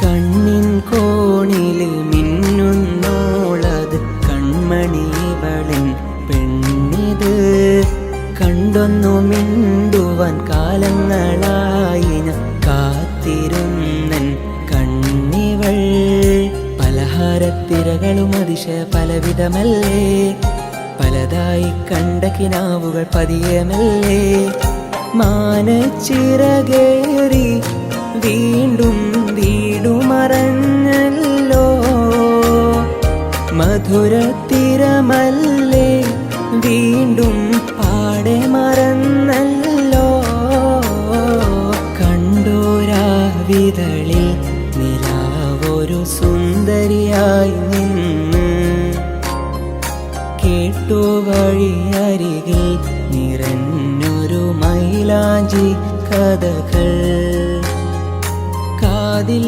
കണ്ണിൻ കോണിൽ മിന്നുന്നോളത് കൺമണിവളിൻ പെണ്ണിത്. കണ്ടൊന്നു മിണ്ടുവാൻ കാലങ്ങളായി ഞാൻ കാത്തിരുന്നൻ കണ്ണിവൾ. പലഹാരത്തിരകളും അതിശയ പലവിധമല്ലേ, പലതായി കണ്ട കിനാവുകൾ പതിയമല്ലേ. മാനച്ചിറകേറി വീണ്ടും വീടുമറഞ്ഞല്ലോ, മധുരത്തിരമല്ലേ വീണ്ടും പാടെ മറന്നല്ലോ. കണ്ടോരാവിതളിൽ നിലാവൊരു സുന്ദരിയായി നിന്ന്, കേട്ടു വഴിയരികിൽ നിറഞ്ഞൊരു മൈലാഞ്ചി കഥകൾ. കാതിൽ